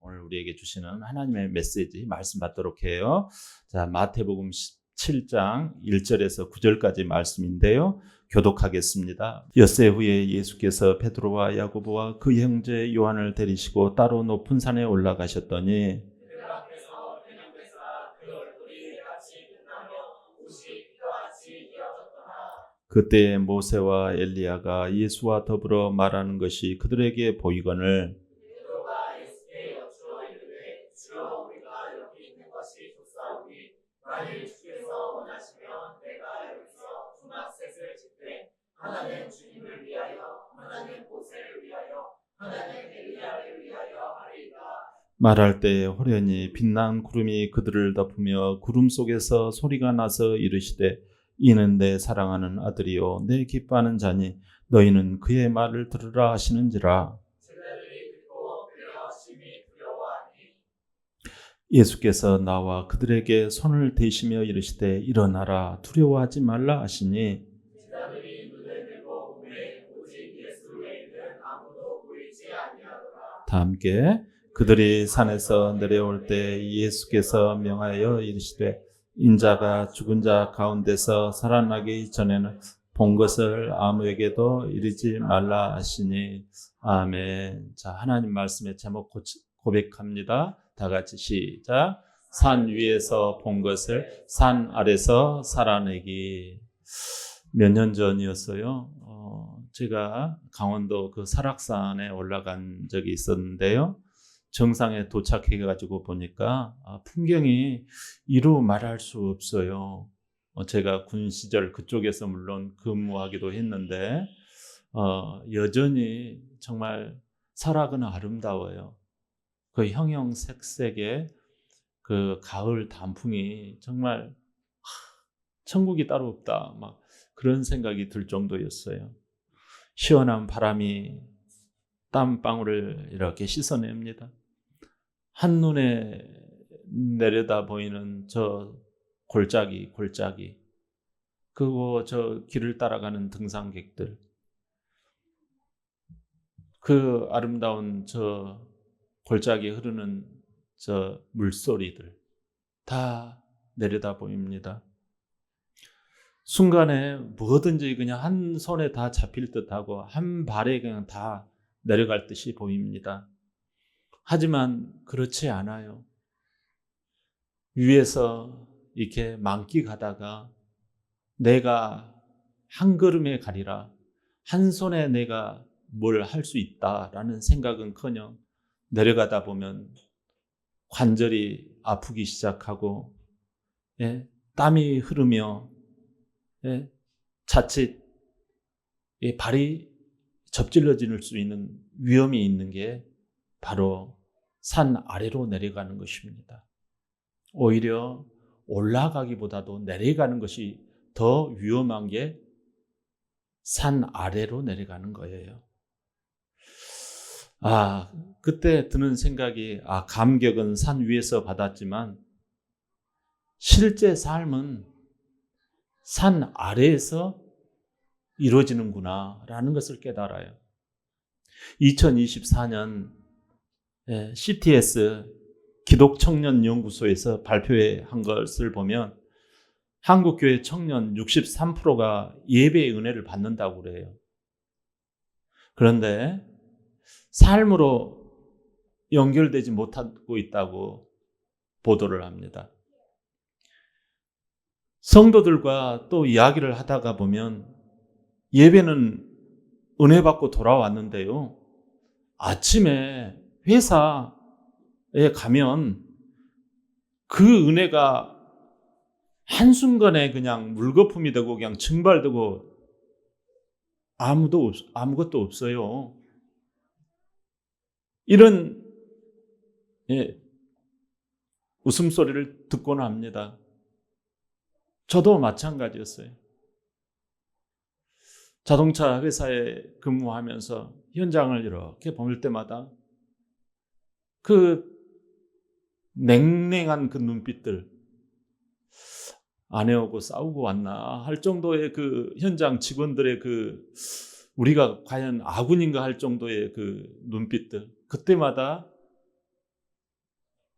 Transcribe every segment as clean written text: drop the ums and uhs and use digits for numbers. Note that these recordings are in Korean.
오늘 우리에게 주시는 하나님의 메시지 말씀 받도록 해요. 자, 마태복음 7장 1절에서 9절까지 말씀인데요. 교독하겠습니다. 엿새 후에 예수께서 베드로와 야고보와 그 형제 요한을 데리시고 따로 높은 산에 올라가셨더니 그때 모세와 엘리야가 예수와 더불어 말하는 것이 그들에게 보이거늘 하나는 주님을 위하여, 하나는 모세를 위하여, 하나는 엘리야를 위하여 하리이다. 말할 때 호련히 빛난 구름이 그들을 덮으며 구름 속에서 소리가 나서 이르시되 이는 내 사랑하는 아들이요 내 기뻐하는 자니 너희는 그의 말을 들으라 하시는지라. 제자들이 듣고 두려워하심이 두려워하니 예수께서 나와 그들에게 손을 대시며 이르시되 일어나라 두려워하지 말라 하시니 제자들이 눈을 들고 보매 오직 예수 외에는 아무도 보이지 아니하더라. 다 함께 그들이 산에서 내려올 때 예수께서 명하여 이르시되 인자가 죽은 자 가운데서 살아나기 전에는 본 것을 아무에게도 이르지 말라 하시니 아멘. 자, 하나님 말씀의 제목 고백합니다. 다 같이 시작. 산 위에서 본 것을 산 아래서 살아내기. 몇 년 전이었어요. 제가 강원도 그 설악산에 올라간 적이 있었는데요. 정상에 도착해가지고 보니까 풍경이 이루 말할 수 없어요. 제가 군 시절 그쪽에서 물론 근무하기도 했는데 여전히 정말 설악은 아름다워요. 그 형형색색의 그 가을 단풍이 정말 천국이 따로 없다. 막 그런 생각이 들 정도였어요. 시원한 바람이 땀방울을 이렇게 씻어냅니다. 한눈에 내려다 보이는 저 골짜기, 그리고 저 길을 따라가는 등산객들, 그 아름다운 저 골짜기에 흐르는 저 물소리들 다 내려다 보입니다. 순간에 뭐든지 그냥 한 손에 다 잡힐 듯하고 한 발에 그냥 다 내려갈 듯이 보입니다. 하지만 그렇지 않아요. 위에서 이렇게 만끽하다가 내가 한 걸음에 가리라, 한 손에 내가 뭘 할 수 있다라는 생각은커녕 내려가다 보면 관절이 아프기 시작하고 땀이 흐르며 자칫 발이 접질러질 수 있는 위험이 있는 게 바로 산 아래로 내려가는 것입니다. 오히려 올라가기보다도 내려가는 것이 더 위험한 게 산 아래로 내려가는 거예요. 그때 드는 생각이 감격은 산 위에서 받았지만 실제 삶은 산 아래에서 이루어지는구나 라는 것을 깨달아요. 2024년 CTS 기독청년연구소에서 발표한 것을 보면 한국교회 청년 63%가 예배의 은혜를 받는다고 그래요. 그런데 삶으로 연결되지 못하고 있다고 보도를 합니다. 성도들과 또 이야기를 하다가 보면 예배는 은혜 받고 돌아왔는데요. 아침에 회사에 가면 그 은혜가 한순간에 그냥 물거품이 되고 그냥 증발되고 아무것도 없어요. 이런 웃음소리를 듣곤 합니다. 저도 마찬가지였어요. 자동차 회사에 근무하면서 현장을 이렇게 볼 때마다 그 냉랭한 그 눈빛들, 아내하고 싸우고 왔나 할 정도의 그 현장 직원들의 그 우리가 과연 아군인가 할 정도의 그 눈빛들, 그때마다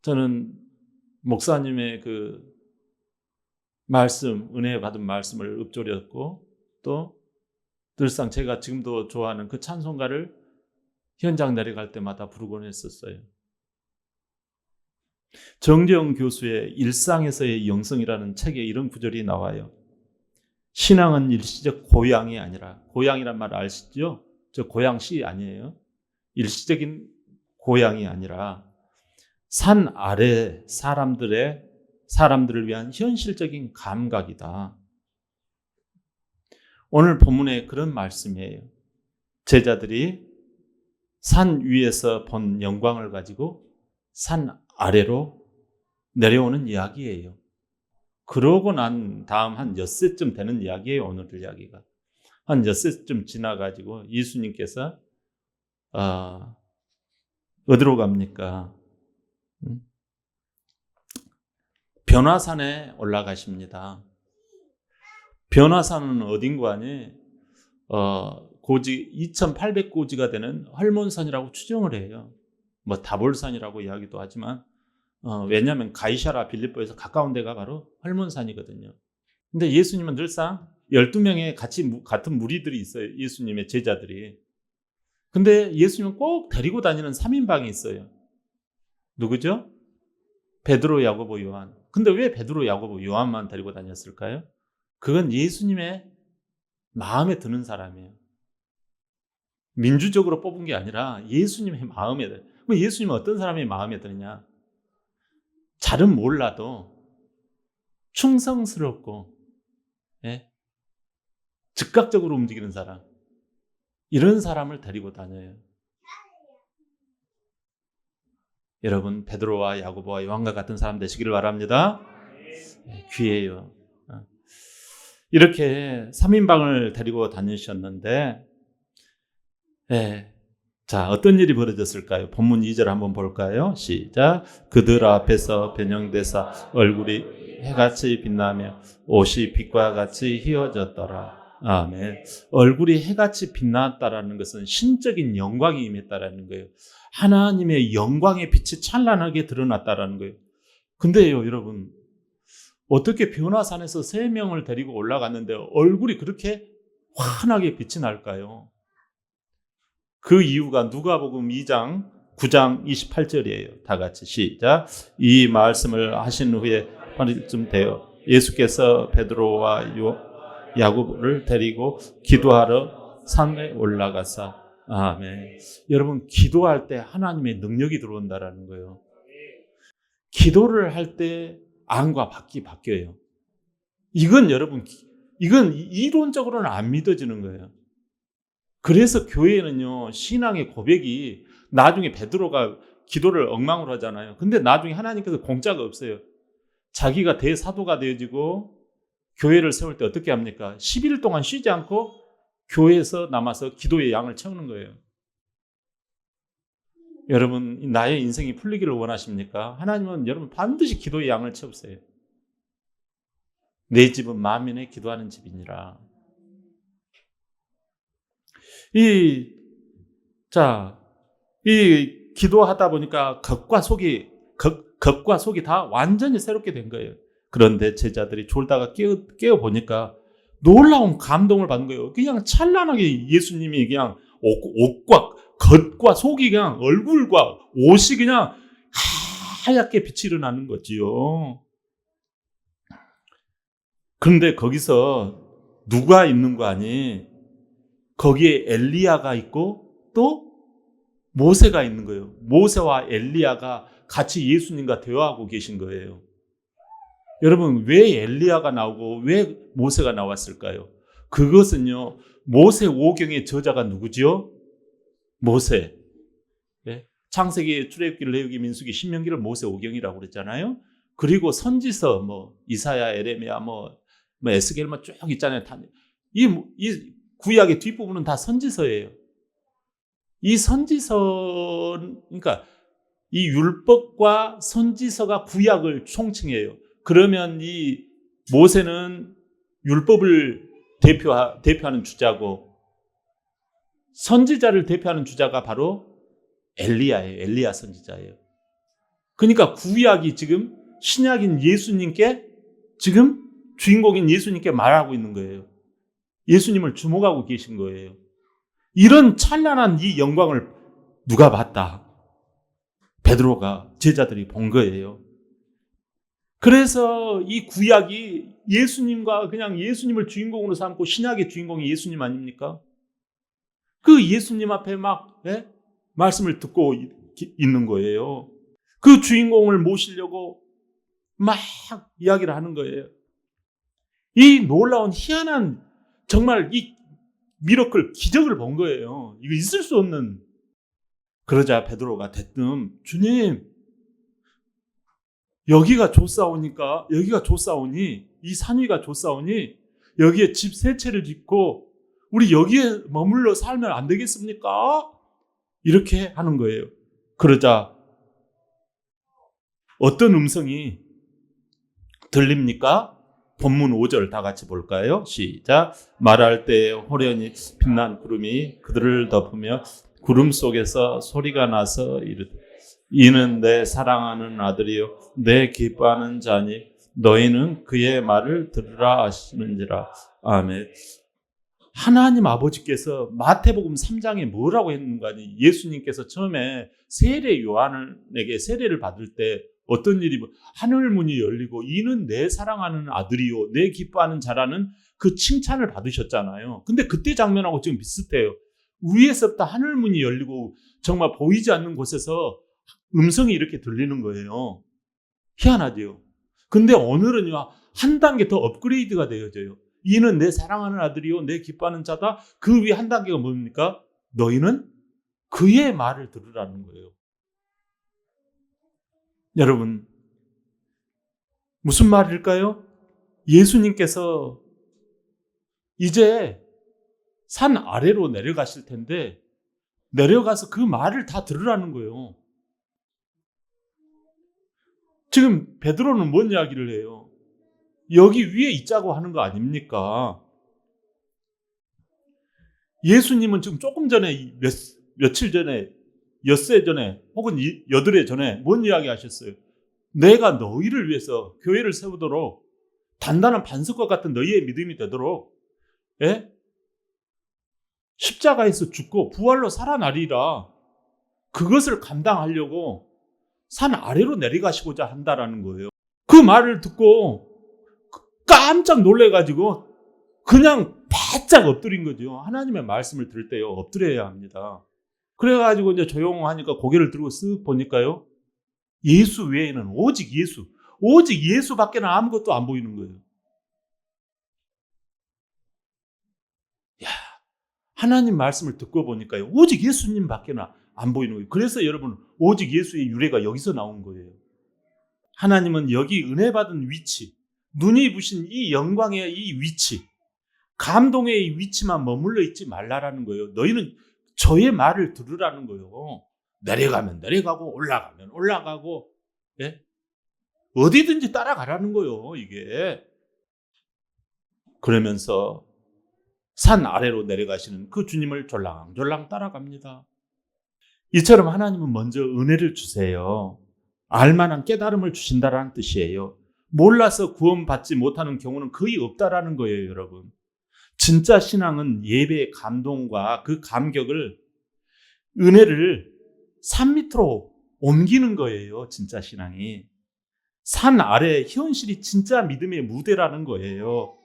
저는 목사님의 그 말씀, 은혜 받은 말씀을 읊조렸고 또 늘상 제가 지금도 좋아하는 그 찬송가를 현장 내려갈 때마다 부르곤 했었어요. 정재영 교수의 일상에서의 영성이라는 책에 이런 구절이 나와요. 신앙은 일시적 고향이 아니라, 고향이란 말 아시죠? 저 고향시 아니에요. 일시적인 고향이 아니라 산 아래 사람들을 위한 현실적인 감각이다. 오늘 본문에 그런 말씀이에요. 제자들이 산 위에서 본 영광을 가지고 산 아래로 내려오는 이야기예요. 그러고 난 다음 한 엿새쯤 되는 이야기예요. 오늘 이야기가. 한 엿새쯤 지나가지고 예수님께서 어디로 갑니까? 변화산에 올라가십니다. 변화산은 어딘가 하니 고지 2800고지가 되는 헐몬산이라고 추정을 해요. 뭐 다볼산이라고 이야기도 하지만 왜냐하면 가이사라 빌립보에서 가까운 데가 바로 헐몬산이거든요. 근데 예수님은 늘상 12명의 같은 무리들이 있어요. 예수님의 제자들이. 근데 예수님은 꼭 데리고 다니는 3인방이 있어요. 누구죠? 베드로, 야고보, 요한. 근데 왜 베드로, 야고보, 요한만 데리고 다녔을까요? 그건 예수님의 마음에 드는 사람이에요. 민주적으로 뽑은 게 아니라 예수님의 마음에 들어요. 그럼 예수님은 어떤 사람이 마음에 드느냐? 잘은 몰라도 충성스럽고 즉각적으로 움직이는 사람, 이런 사람을 데리고 다녀요. 여러분, 베드로와 야고보와 요한과 같은 사람 되시기를 바랍니다. 귀해요. 이렇게 3인방을 데리고 다니셨는데 자, 어떤 일이 벌어졌을까요? 본문 2절 한번 볼까요? 시작. 그들 앞에서 변형되사 얼굴이 해같이 빛나며 옷이 빛과 같이 휘어졌더라. 아멘. 얼굴이 해같이 빛났다라는 것은 신적인 영광이 임했다라는 거예요. 하나님의 영광의 빛이 찬란하게 드러났다라는 거예요. 근데요, 여러분, 어떻게 변화산에서 3명을 데리고 올라갔는데 얼굴이 그렇게 환하게 빛이 날까요? 그 이유가 누가복음 2장 9장 28절이에요. 다 같이 시작. 이 말씀을 하신 후에 8일쯤 되어 예수께서 베드로와 야고보를 데리고 기도하러 산에 올라가사. 아멘. 여러분, 기도할 때 하나님의 능력이 들어온다라는 거예요. 기도를 할 때 안과 밖이 바뀌어요. 이건 여러분, 이건 이론적으로는 안 믿어지는 거예요. 그래서 교회는요, 신앙의 고백이 나중에 베드로가 기도를 엉망으로 하잖아요. 근데 나중에 하나님께서 공짜가 없어요. 자기가 대사도가 되어지고 교회를 세울 때 어떻게 합니까? 10일 동안 쉬지 않고 교회에서 남아서 기도의 양을 채우는 거예요. 여러분, 나의 인생이 풀리기를 원하십니까? 하나님은 여러분 반드시 기도의 양을 채우세요. 내 집은 만민의 기도하는 집이니라. 이 기도하다 보니까 겉과 속이 다 완전히 새롭게 된 거예요. 그런데 제자들이 졸다가 깨어 보니까 놀라운 감동을 받은 거예요. 그냥 찬란하게 예수님이 그냥 옷과 겉과 속이 그냥 얼굴과 옷이 그냥 하얗게 빛이 일어나는 거지요. 그런데 거기서 누가 있는 거 아니? 거기에 엘리야가 있고 또 모세가 있는 거예요. 모세와 엘리야가 같이 예수님과 대화하고 계신 거예요. 여러분, 왜 엘리야가 나오고 왜 모세가 나왔을까요? 그것은요, 모세 오경의 저자가 누구지요? 모세. 창세기, 출애굽기, 레위기, 민수기, 신명기를 모세 오경이라고 그랬잖아요. 그리고 선지서 이사야, 에레미야, 에스겔 쭉 있잖아요. 이 구약의 뒷부분은 다 선지서예요. 이 선지서, 그러니까 이 율법과 선지서가 구약을 총칭해요. 그러면 이 모세는 율법을 대표하는 주자고 선지자를 대표하는 주자가 바로 엘리야예요. 엘리야 선지자예요. 그러니까 구약이 지금 신약인 예수님께 지금 주인공인 예수님께 말하고 있는 거예요. 예수님을 주목하고 계신 거예요. 이런 찬란한 이 영광을 누가 봤다? 베드로가 제자들이 본 거예요. 그래서 이 구약이 예수님과 그냥 예수님을 주인공으로 삼고 신약의 주인공이 예수님 아닙니까? 그 예수님 앞에 막 말씀을 듣고 있는 거예요. 그 주인공을 모시려고 막 이야기를 하는 거예요. 이 놀라운 희한한 정말 이 미러클 기적을 본 거예요. 이거 있을 수 없는. 그러자 베드로가 대뜸 주님 여기가 좋사오니 이 산 위가 좋사오니 여기에 집 세 채를 짓고 우리 여기에 머물러 살면 안 되겠습니까? 이렇게 하는 거예요. 그러자 어떤 음성이 들립니까? 본문 5절 다 같이 볼까요? 시작. 말할 때 호련히 빛난 구름이 그들을 덮으며 구름 속에서 소리가 나서 이르되 이는 내 사랑하는 아들이요 내 기뻐하는 자니 너희는 그의 말을 들으라 하시는지라. 아멘. 하나님 아버지께서 마태복음 3장에 뭐라고 했는가? 예수님께서 처음에 세례 요한에게 세례를 받을 때 어떤 일이 하늘 문이 열리고 이는 내 사랑하는 아들이요 내 기뻐하는 자라는 그 칭찬을 받으셨잖아요. 근데 그때 장면하고 지금 비슷해요. 위에서부터 하늘 문이 열리고 정말 보이지 않는 곳에서 음성이 이렇게 들리는 거예요. 희한하죠. 근데 오늘은요 한 단계 더 업그레이드가 되어져요. 이는 내 사랑하는 아들이요 내 기뻐하는 자다. 그 위에 한 단계가 뭡니까? 너희는 그의 말을 들으라는 거예요. 여러분 무슨 말일까요? 예수님께서 이제 산 아래로 내려가실 텐데 내려가서 그 말을 다 들으라는 거예요. 지금 베드로는 뭔 이야기를 해요? 여기 위에 있자고 하는 거 아닙니까? 예수님은 지금 조금 전에 며칠 전에 엿새 전에 혹은 여드레 전에 뭔 이야기 하셨어요? 내가 너희를 위해서 교회를 세우도록 단단한 반석과 같은 너희의 믿음이 되도록 십자가에서 죽고 부활로 살아나리라. 그것을 감당하려고 산 아래로 내려가시고자 한다라는 거예요. 그 말을 듣고 깜짝 놀래가지고 그냥 바짝 엎드린 거죠. 하나님의 말씀을 들을 때요 엎드려야 합니다. 그래가지고 이제 조용하니까 고개를 들고 쓱 보니까요 예수 외에는 오직 예수밖에는 아무것도 안 보이는 거예요. 야, 하나님 말씀을 듣고 보니까요 오직 예수님밖에는 안 보이는 거예요. 그래서 여러분 오직 예수의 유래가 여기서 나온 거예요. 하나님은 여기 은혜 받은 위치, 눈이 부신 이 영광의 이 위치, 감동의 이 위치만 머물러 있지 말라라는 거예요. 너희는 저의 말을 들으라는 거예요. 내려가면 내려가고 올라가면 올라가고 어디든지 따라가라는 거예요. 이게. 그러면서 산 아래로 내려가시는 그 주님을 졸랑졸랑 따라갑니다. 이처럼 하나님은 먼저 은혜를 주세요. 알만한 깨달음을 주신다라는 뜻이에요. 몰라서 구원받지 못하는 경우는 거의 없다라는 거예요, 여러분. 진짜 신앙은 예배의 감동과 그 감격을 은혜를 산 밑으로 옮기는 거예요. 진짜 신앙이. 산 아래 현실이 진짜 믿음의 무대라는 거예요.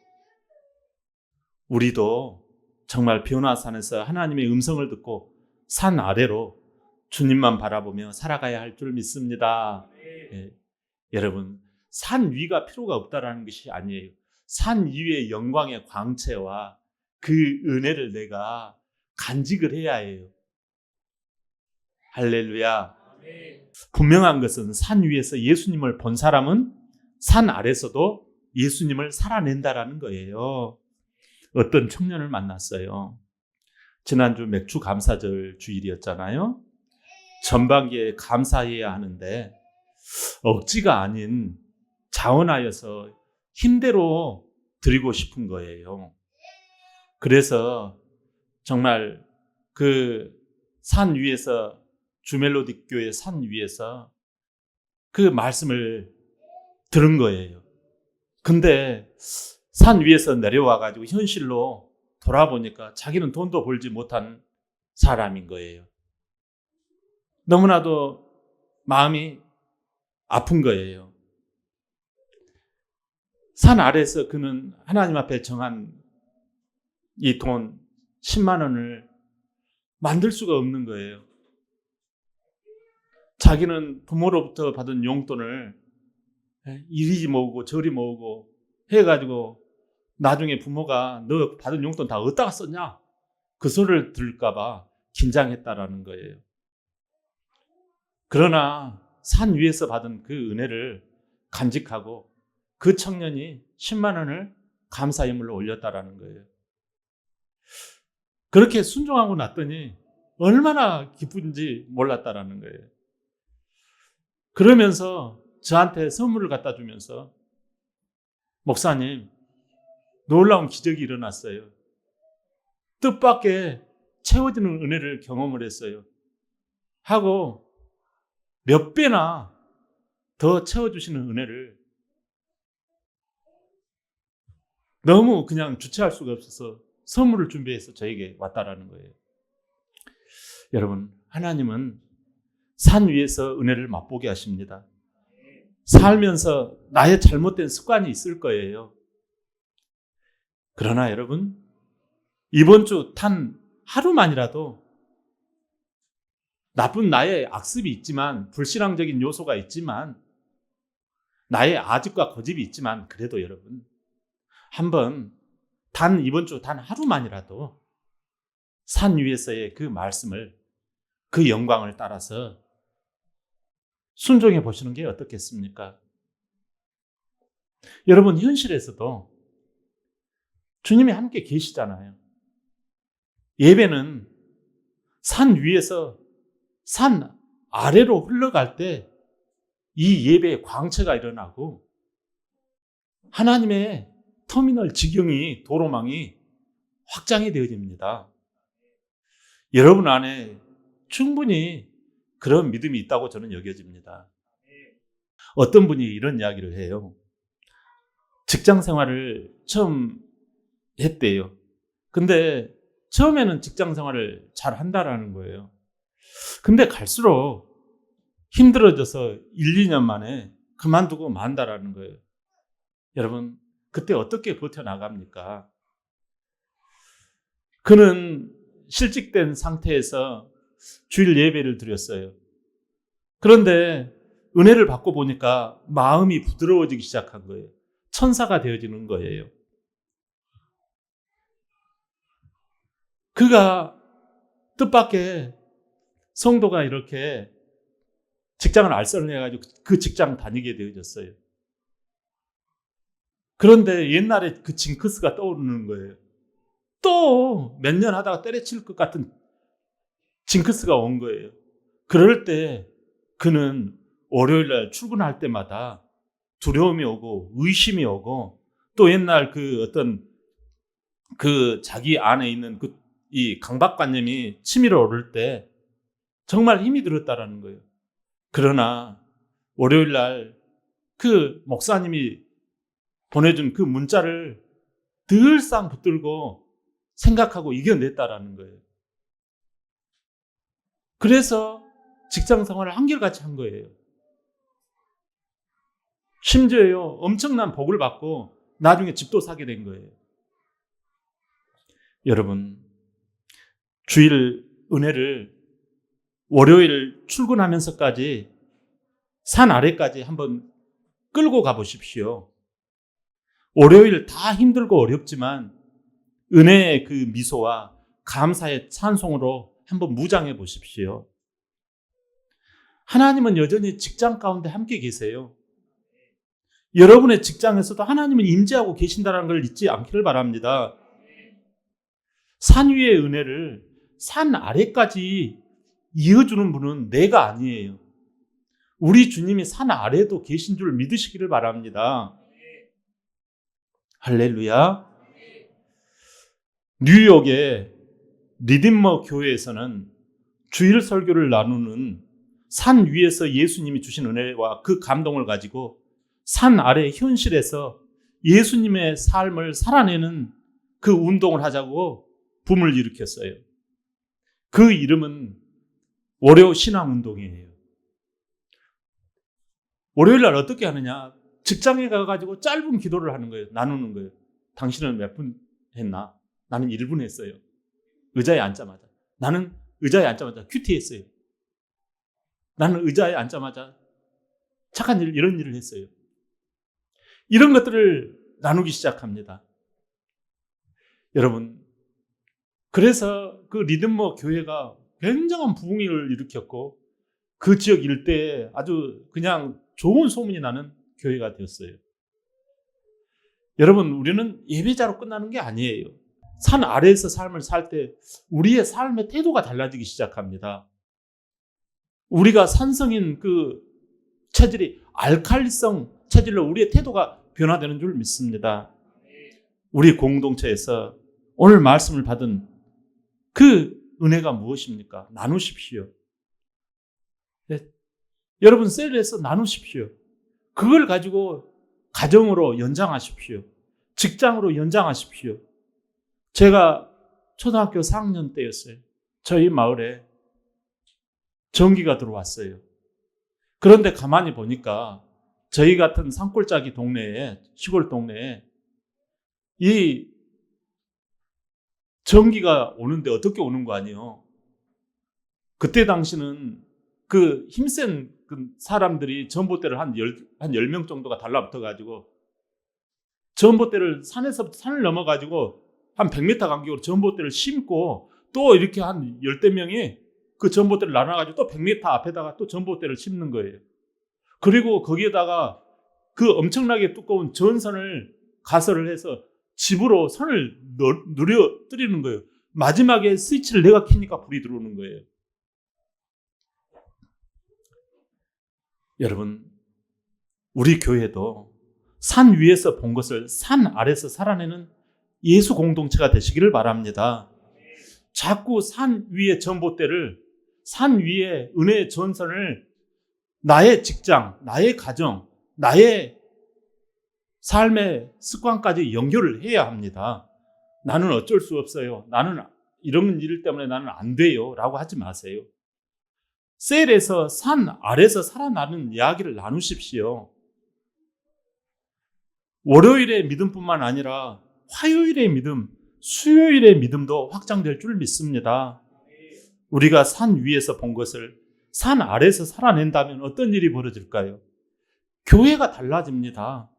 우리도 정말 변화산에서 하나님의 음성을 듣고 산 아래로 주님만 바라보며 살아가야 할 줄 믿습니다. 여러분, 산 위가 필요가 없다라는 것이 아니에요. 산 위의 영광의 광채와 그 은혜를 내가 간직을 해야 해요. 할렐루야. 분명한 것은 산 위에서 예수님을 본 사람은 산 아래서도 예수님을 살아낸다라는 거예요. 어떤 청년을 만났어요. 지난주 맥주 감사절 주일이었잖아요. 전반기에 감사해야 하는데 억지가 아닌 자원하여서 힘대로 드리고 싶은 거예요. 그래서 정말 그 산 위에서 주멜로디 교회 산 위에서 그 말씀을 들은 거예요. 근데 산 위에서 내려와가지고 현실로 돌아보니까 자기는 돈도 벌지 못한 사람인 거예요. 너무나도 마음이 아픈 거예요. 산 아래에서 그는 하나님 앞에 정한 이 돈 10만 원을 만들 수가 없는 거예요. 자기는 부모로부터 받은 용돈을 이리 모으고 저리 모으고 해가지고 나중에 부모가 너 받은 용돈 다 어디다가 썼냐? 그 소리를 들을까 봐 긴장했다라는 거예요. 그러나 산 위에서 받은 그 은혜를 간직하고 그 청년이 10만 원을 감사예물로 올렸다라는 거예요. 그렇게 순종하고 났더니 얼마나 기쁜지 몰랐다라는 거예요. 그러면서 저한테 선물을 갖다 주면서 목사님, 놀라운 기적이 일어났어요. 뜻밖의 채워지는 은혜를 경험을 했어요. 하고 몇 배나 더 채워주시는 은혜를 너무 그냥 주체할 수가 없어서 선물을 준비해서 저에게 왔다라는 거예요. 여러분, 하나님은 산 위에서 은혜를 맛보게 하십니다. 살면서 나의 잘못된 습관이 있을 거예요. 그러나 여러분, 이번 주 단 하루만이라도 나쁜 나의 악습이 있지만, 불신앙적인 요소가 있지만, 나의 아집과 고집이 있지만, 그래도 여러분, 한번 이번 주 단 하루만이라도 산 위에서의 그 말씀을, 그 영광을 따라서 순종해 보시는 게 어떻겠습니까? 여러분, 현실에서도 주님이 함께 계시잖아요. 예배는 산 위에서 산 아래로 흘러갈 때 이 예배의 광채가 일어나고 하나님의 터미널 지경이, 도로망이 확장이 되어집니다. 여러분 안에 충분히 그런 믿음이 있다고 저는 여겨집니다. 어떤 분이 이런 이야기를 해요. 직장 생활을 처음 했대요. 근데 처음에는 직장 생활을 잘 한다라는 거예요. 근데 갈수록 힘들어져서 1, 2년 만에 그만두고 만다라는 거예요. 여러분, 그때 어떻게 버텨나갑니까? 그는 실직된 상태에서 주일 예배를 드렸어요. 그런데 은혜를 받고 보니까 마음이 부드러워지기 시작한 거예요. 천사가 되어지는 거예요. 그가 뜻밖의 성도가 이렇게 직장을 알선해가지고 그 직장 다니게 되어졌어요. 그런데 옛날에 그 징크스가 떠오르는 거예요. 또 몇 년 하다가 때려칠 것 같은 징크스가 온 거예요. 그럴 때 그는 월요일 날 출근할 때마다 두려움이 오고 의심이 오고 또 옛날 그 어떤 그 자기 안에 있는 이 강박관념이 치밀어 오를 때 정말 힘이 들었다라는 거예요. 그러나 월요일 날 그 목사님이 보내준 그 문자를 늘상 붙들고 생각하고 이겨냈다라는 거예요. 그래서 직장 생활을 한결같이 한 거예요. 심지어요, 엄청난 복을 받고 나중에 집도 사게 된 거예요. 여러분, 주일 은혜를 월요일 출근하면서까지 산 아래까지 한번 끌고 가보십시오. 월요일 다 힘들고 어렵지만 은혜의 그 미소와 감사의 찬송으로 한번 무장해 보십시오. 하나님은 여전히 직장 가운데 함께 계세요. 여러분의 직장에서도 하나님은 임재하고 계신다는 걸 잊지 않기를 바랍니다. 산 위의 은혜를 산 아래까지 이어주는 분은 내가 아니에요. 우리 주님이 산 아래도 계신 줄 믿으시기를 바랍니다. 할렐루야. 뉴욕의 리디머 교회에서는 주일 설교를 나누는 산 위에서 예수님이 주신 은혜와 그 감동을 가지고 산 아래 현실에서 예수님의 삶을 살아내는 그 운동을 하자고 붐을 일으켰어요. 그 이름은 월요 신앙운동이에요. 월요일 날 어떻게 하느냐? 직장에 가가지고 짧은 기도를 하는 거예요. 나누는 거예요. 당신은 몇 분 했나? 나는 1분 했어요. 의자에 앉자마자. 나는 의자에 앉자마자 큐티했어요. 나는 의자에 앉자마자 착한 일, 이런 일을 했어요. 이런 것들을 나누기 시작합니다. 여러분, 그래서 그 리듬머 교회가 굉장한 부흥을 일으켰고 그 지역 일대에 아주 그냥 좋은 소문이 나는 교회가 되었어요. 여러분, 우리는 예배자로 끝나는 게 아니에요. 산 아래에서 삶을 살 때 우리의 삶의 태도가 달라지기 시작합니다. 우리가 산성인 그 체질이 알칼리성 체질로 우리의 태도가 변화되는 줄 믿습니다. 우리 공동체에서 오늘 말씀을 받은 그 은혜가 무엇입니까? 나누십시오. 네. 여러분 셀에서 나누십시오. 그걸 가지고 가정으로 연장하십시오. 직장으로 연장하십시오. 제가 초등학교 4학년 때였어요. 저희 마을에 전기가 들어왔어요. 그런데 가만히 보니까 저희 같은 산골짜기 동네에, 시골 동네에 이 전기가 오는데 어떻게 오는 거 아니에요? 그때 당시는 그 힘센 그 사람들이 전봇대를 한 10명 정도가 달라붙어가지고 전봇대를 산을 넘어가지고 한 100m 간격으로 전봇대를 심고 또 이렇게 한 10대 명이 그 전봇대를 나눠가지고 또 100m 앞에다가 또 전봇대를 심는 거예요. 그리고 거기에다가 그 엄청나게 두꺼운 전선을 가설을 해서 집으로 선을 누려뜨리는 거예요. 마지막에 스위치를 내가 켜니까 불이 들어오는 거예요. 여러분, 우리 교회도 산 위에서 본 것을 산 아래서 살아내는 예수 공동체가 되시기를 바랍니다. 자꾸 산 위의 전봇대를, 산 위의 은혜의 전선을 나의 직장, 나의 가정, 나의 삶의 습관까지 연결을 해야 합니다. 나는 어쩔 수 없어요. 나는 이런 일 때문에 나는 안 돼요. 라고 하지 마세요. 셀에서 산 아래서 살아나는 이야기를 나누십시오. 월요일의 믿음뿐만 아니라 화요일의 믿음, 수요일의 믿음도 확장될 줄 믿습니다. 우리가 산 위에서 본 것을 산 아래서 살아낸다면 어떤 일이 벌어질까요? 교회가 달라집니다.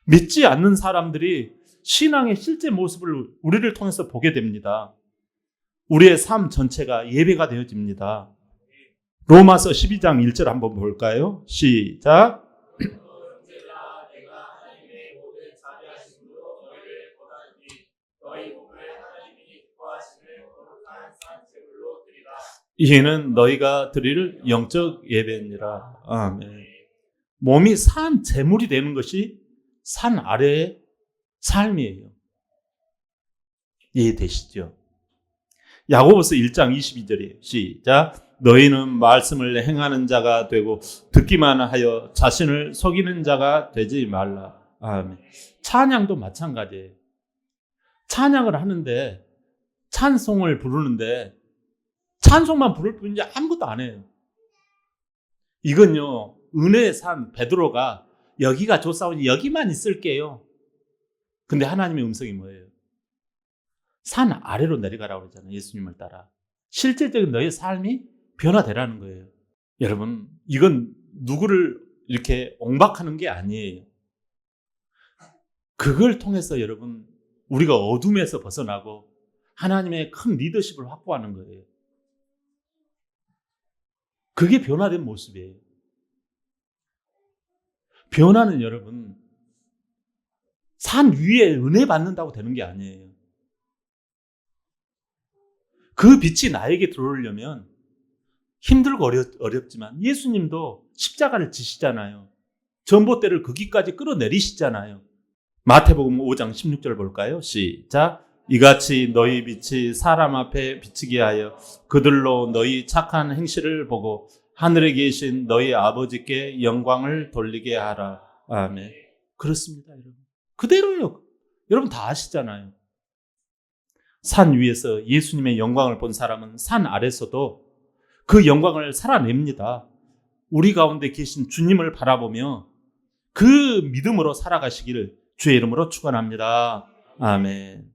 믿지 않는 사람들이 신앙의 실제 모습을 우리를 통해서 보게 됩니다. 우리의 삶 전체가 예배가 되어집니다. 로마서 12장 1절 한번 볼까요? 시작. 이는 너희가 드릴 영적 예배니라. 아멘. 몸이 산 제물이 되는 것이 산 아래의 삶이에요. 이해되시죠? 야고보서 1장 22절이에요. 시작. 너희는 말씀을 행하는 자가 되고 듣기만 하여 자신을 속이는 자가 되지 말라. 아멘. 찬양도 마찬가지예요. 찬양을 하는데 찬송을 부르는데 찬송만 부를 뿐이지 아무것도 안 해요. 이건요, 은혜의 산 베드로가 여기가 좋사오니 여기만 있을게요. 근데 하나님의 음성이 뭐예요? 산 아래로 내려가라고 그러잖아요. 예수님을 따라. 실질적인 너의 삶이 변화되라는 거예요. 여러분, 이건 누구를 이렇게 옹박하는 게 아니에요. 그걸 통해서 여러분, 우리가 어둠에서 벗어나고 하나님의 큰 리더십을 확보하는 거예요. 그게 변화된 모습이에요. 변화는 여러분, 산 위에 은혜 받는다고 되는 게 아니에요. 그 빛이 나에게 들어오려면 힘들고 어렵지만 예수님도 십자가를 지시잖아요. 전봇대를 거기까지 끌어내리시잖아요. 마태복음 5장 16절 볼까요? 시작. 이같이 너희 빛이 사람 앞에 비치게 하여 그들로 너희 착한 행실을 보고 하늘에 계신 너희 아버지께 영광을 돌리게 하라. 아멘. 그렇습니다, 여러분. 그대로요. 여러분 다 아시잖아요. 산 위에서 예수님의 영광을 본 사람은 산 아래서도 그 영광을 살아냅니다. 우리 가운데 계신 주님을 바라보며 그 믿음으로 살아가시기를 주의 이름으로 축원합니다. 아멘.